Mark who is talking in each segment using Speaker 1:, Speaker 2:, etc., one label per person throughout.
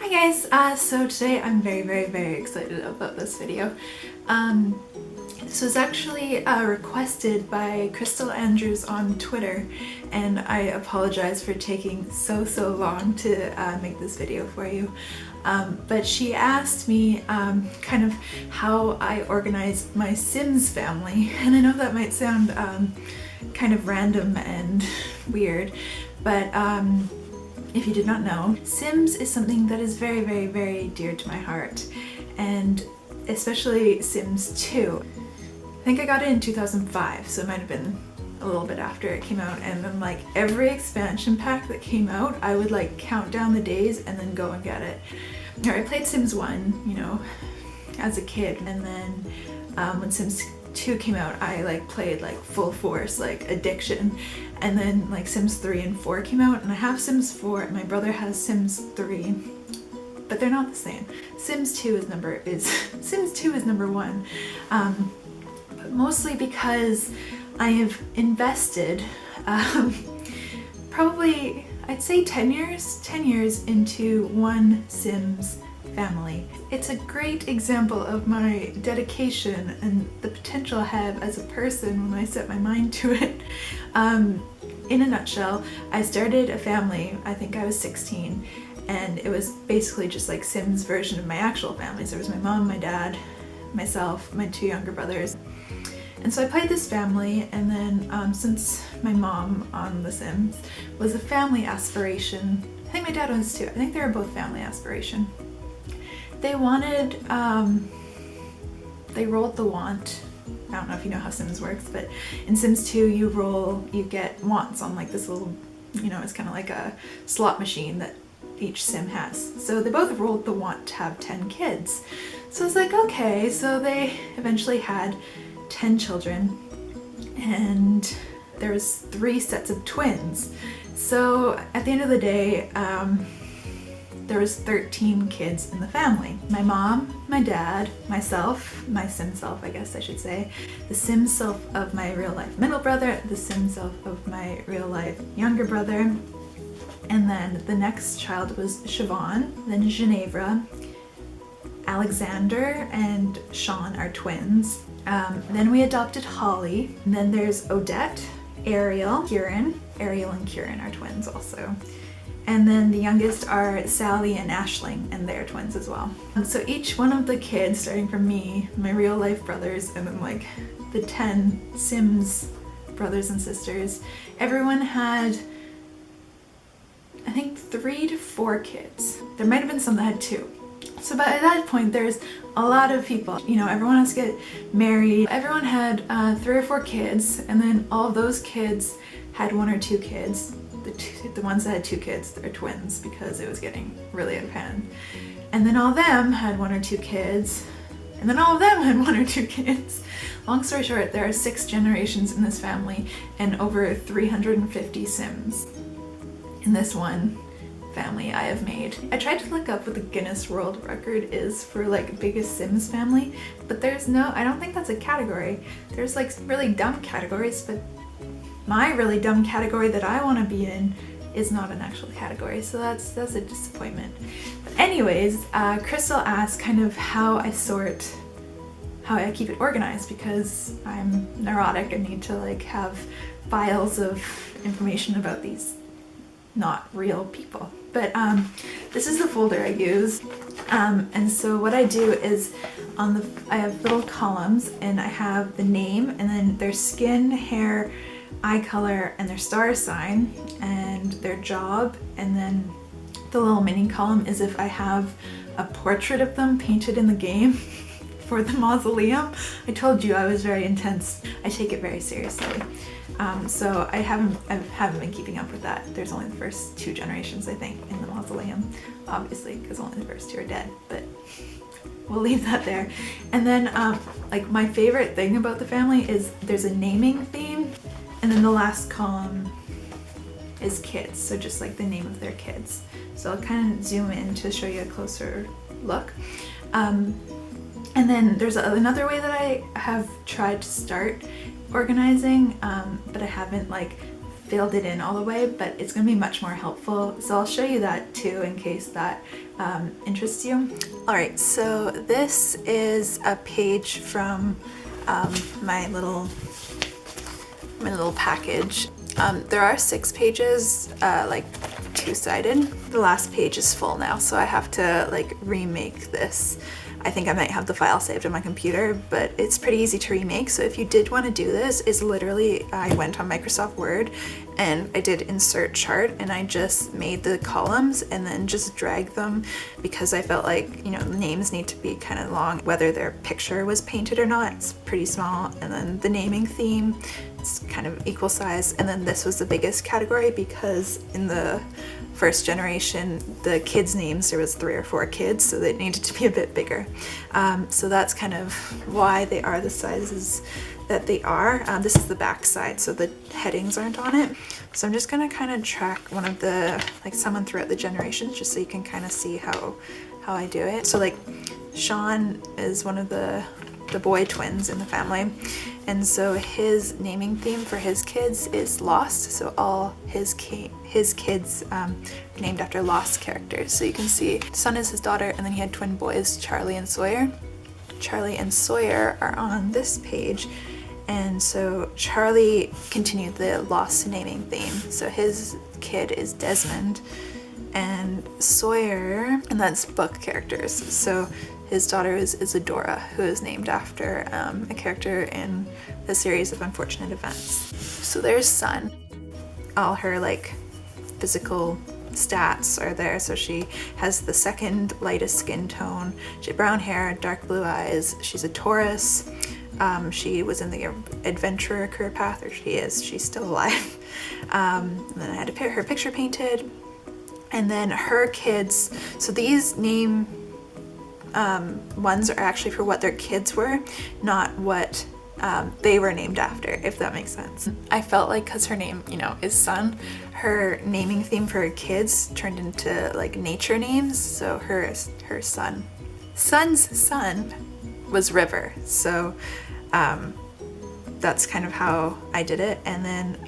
Speaker 1: Hi guys, so today I'm very excited about this video. This was actually requested by Crystal Andrews on Twitter, and I apologize for taking so long to make this video for you. But she asked me kind of how I organize my Sims family, and I know that might sound kind of random and weird, but if you did not know, Sims is something that is very dear to my heart, and especially Sims 2. I think I got it in 2005, so it might have been a little bit after it came out, and then like every expansion pack that came out, I would like count down the days and then go and get it. Now, I played Sims 1, you know, as a kid, and then when Sims 2 came out, I like played like full force, like addiction. And then like Sims 3 and 4 came out, and I have Sims 4 and my brother has Sims 3, but they're not the same. Sims 2 is number 1, but mostly because I have invested probably I'd say 10 years into one Sims family. It's a great example of my dedication and the potential I have as a person when I set my mind to it. In a nutshell, I started a family, I think I was 16, and it was basically just like Sims version of my actual family. So there was my mom, my dad, myself, my 2 younger brothers. And so I played this family, and then since my mom on The Sims was a family aspiration, I think my dad was too, I think they were both family aspiration. They wanted, they rolled the want. I don't know if you know how Sims works, but in Sims 2 you get wants on like this little, you know, it's kind of like a slot machine that each Sim has. So they both rolled the want to have 10 kids. So it's like, okay, so they eventually had 10 children, and there was 3 sets of twins. So at the end of the day, there was 13 kids in the family. My mom, my dad, myself, my Sim self, I guess I should say, the Sim self of my real life middle brother, the Sim self of my real life younger brother, and then the next child was Siobhan, then Ginevra, Alexander and Sean are twins. Then we adopted Holly, and then there's Odette, Ariel, Kieran. Ariel and Kieran are twins also. And then the youngest are Sally and Aisling, and they're twins as well. So each one of the kids, starting from me, my real life brothers, and then like the 10 Sims brothers and sisters, everyone had, I think, 3 to 4 kids. There might have been some that had 2. So by that point, there's a lot of people. You know, everyone has to get married. Everyone had 3 or 4 kids, and then all of those kids had 1 or 2 kids. The ones that had 2 kids, they're twins because it was getting really out of hand. And then all of them had 1 or 2 kids, and then all of them had 1 or 2 kids. Long story short, there are 6 generations in this family and over 350 Sims in this one family I have made. I tried to look up what the Guinness World Record is for like biggest Sims family, but there's no, I don't think that's a category. There's like really dumb categories, but my really dumb category that I want to be in is not an actual category, so that's a disappointment. But anyways, Crystal asked kind of how I keep it organized, because I'm neurotic and need to like have files of information about these not real people. But this is the folder I use, and so what I do is I have little columns, and I have the name, and then their skin, hair, eye color, and their star sign, and their job, and then the little mini column is if I have a portrait of them painted in the game for the mausoleum. I told you I was very intense. I take it very seriously. So I haven't been keeping up with that. There's only the first 2 generations, I think, in the mausoleum, obviously, because only the first 2 are dead, but we'll leave that there. And then like my favorite thing about the family is there's a naming theme, and then the last column is kids, so just like the name of their kids. So I'll kind of zoom in to show you a closer look. And then there's another way that I have tried to start organizing, but I haven't like filled it in all the way, but it's going to be much more helpful. So I'll show you that too in case that interests you. Alright, so this is a page from my little package. There are 6 pages, like 2-sided. The last page is full now, so I have to like remake this. I think I might have the file saved on my computer, but it's pretty easy to remake. So if you did want to do this, it's literally, I went on Microsoft Word and I did insert chart and I just made the columns and then just dragged them, because I felt like, you know, names need to be kind of long, whether their picture was painted or not. It's pretty small. And then the naming theme, it's kind of equal size. And then this was the biggest category, because in the first generation, the kids' names, there was 3 or 4 kids, so they needed to be a bit bigger. So that's kind of why they are the sizes that they are. This is the back side, so the headings aren't on it. So I'm just gonna kind of track one of the, like someone throughout the generations, just so you can kind of see how I do it. So like Sean is one of the boy twins in the family, and so his naming theme for his kids is Lost. So all his kids named after Lost characters. So you can see son is his daughter, and then he had twin boys, Charlie and Sawyer. Charlie and Sawyer are on this page, and so Charlie continued the Lost naming theme. So his kid is Desmond, and Sawyer, and that's book characters. So his daughter is Isadora, who is named after a character in the series of Unfortunate Events. So there's Sun. All her like physical stats are there. So she has the second lightest skin tone. She had brown hair, dark blue eyes. She's a Taurus. She was in the adventurer career path, or she is. She's still alive. And then I had to her picture painted. And then her kids. So these name ones are actually for what their kids were, not what they were named after, if that makes sense. I felt like, because her name, you know, is Sun, her naming theme for her kids turned into like nature names. So her son's son was River. So that's kind of how I did it. And then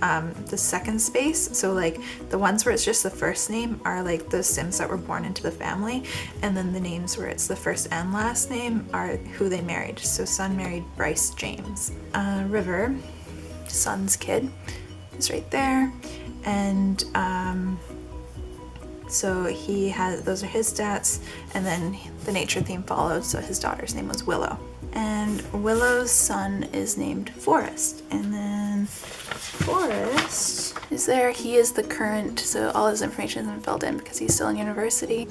Speaker 1: the second space, so like the ones where it's just the first name are like the Sims that were born into the family, and then the names where it's the first and last name are who they married. So Sun married Bryce James. River, Sun's kid, is right there, and so he has, those are his stats, and then the nature theme followed. So his daughter's name was Willow. And Willow's son is named Forrest, and then Forrest is there. He is the current, so all his information has been filled in because he's still in university.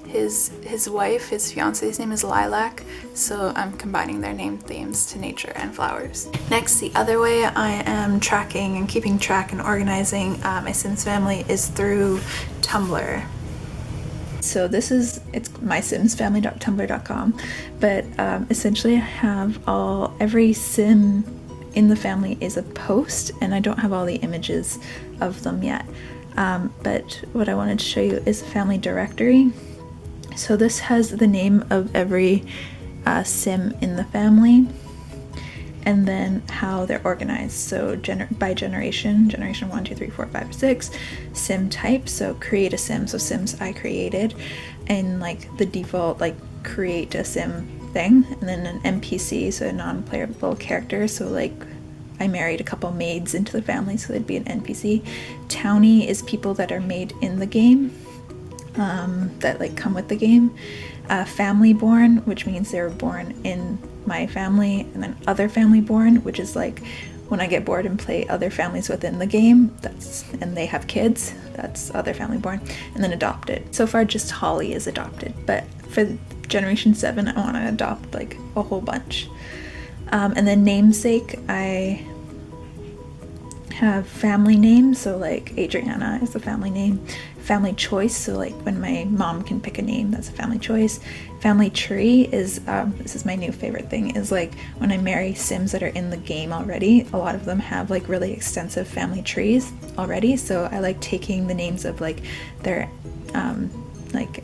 Speaker 1: His wife, his fiance's name is Lilac, so I'm combining their name themes to nature and flowers. Next, the other way I am tracking and keeping track and organizing my Sims family is through Tumblr. So this is, it's mysimsfamily.tumblr.com, but essentially I have every sim in the family is a post, and I don't have all the images of them yet. But what I wanted to show you is the family directory. So this has the name of every sim in the family, and then how they're organized. So by generation 1, 2, 3, 4, 5, 6, sim type, so create a sim, so sims I created, and like the default like create a sim thing, and then an NPC, so a non-playable character, so like I married a couple maids into the family, so they'd be an NPC. Townie is people that are made in the game, that like come with the game. Family born, which means they were born in my family, and then other family born, which is like when I get bored and play other families within the game, and they have kids, that's other family born. And then adopted. So far just Holly is adopted, but for generation 7 I want to adopt like a whole bunch. And then namesake, I have family name, so like Adriana is a family name. Family choice, so like when my mom can pick a name, that's a family choice. Family tree is, this is my new favorite thing, is like when I marry sims that are in the game already, a lot of them have like really extensive family trees already, so I like taking the names of like their like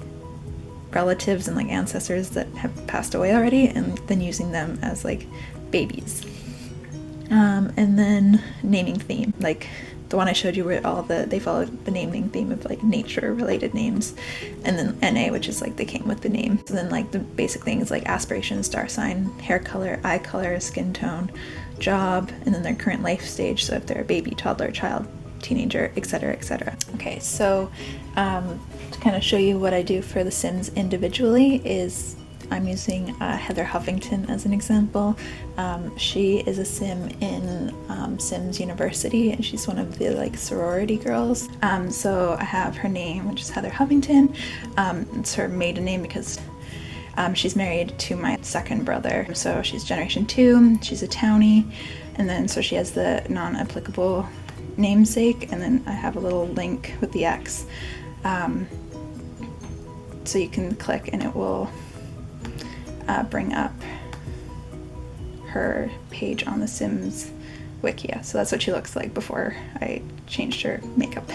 Speaker 1: relatives and like ancestors that have passed away already, and then using them as like babies. And then naming theme, like The one I showed you were they followed the naming theme of like nature related names, and then NA, which is like they came with the name. So then like the basic things like aspiration, star sign, hair color, eye color, skin tone, job, and then their current life stage. So if they're a baby, toddler, child, teenager, etc., etc. Okay, so to kind of show you what I do for the Sims individually is I'm using Heather Huffington as an example. She is a Sim in Sims University, and she's one of the like sorority girls. So I have her name, which is Heather Huffington. It's her maiden name because she's married to my second brother. So she's generation 2, she's a townie, and then so she has the non-applicable namesake, and then I have a little link with the X. So you can click and it will bring up her page on the Sims Wikia. So that's what she looks like before I changed her makeup.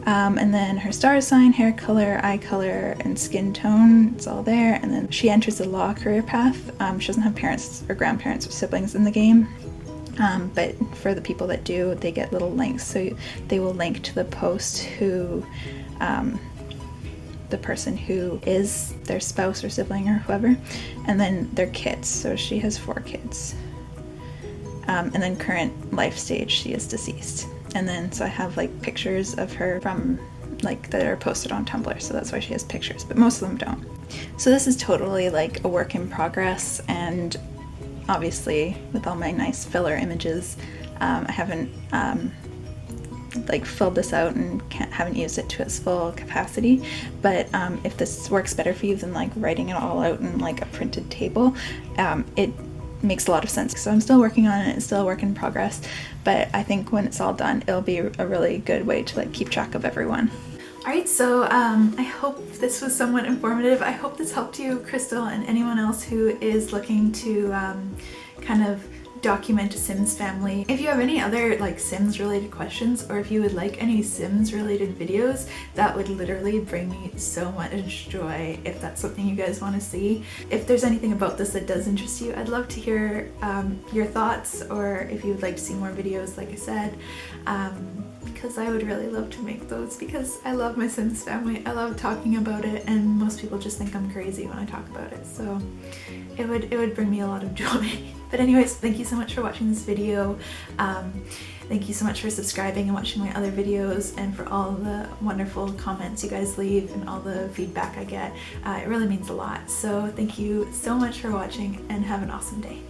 Speaker 1: And then her star sign, hair color, eye color, and skin tone, it's all there. And then she enters the law career path. She doesn't have parents or grandparents or siblings in the game. But for the people that do, they get little links. So they will link to the post who the person who is their spouse or sibling or whoever, and then their kids. So she has 4 kids. And then current life stage, she is deceased. And then so I have like pictures of her from like that are posted on Tumblr, so that's why she has pictures, but most of them don't. So this is totally like a work in progress, and obviously with all my nice filler images, I haven't like filled this out and haven't used it to its full capacity. But if this works better for you than like writing it all out in like a printed table, it makes a lot of sense. So I'm still working on it, it's still a work in progress, but I think when it's all done, it'll be a really good way to like keep track of everyone. Alright, so I hope this was somewhat informative. I hope this helped you, Crystal, and anyone else who is looking to kind of document a Sims family. If you have any other like Sims related questions, or if you would like any Sims related videos, that would literally bring me so much joy if that's something you guys want to see. If there's anything about this that does interest you, I'd love to hear your thoughts, or if you would like to see more videos, like I said, because I would really love to make those, because I love my Sims family. I love talking about it, and most people just think I'm crazy when I talk about it, so it would bring me a lot of joy. But anyways, thank you so much for watching this video. Thank you so much for subscribing and watching my other videos, and for all the wonderful comments you guys leave and all the feedback I get. It really means a lot. So thank you so much for watching, and have an awesome day.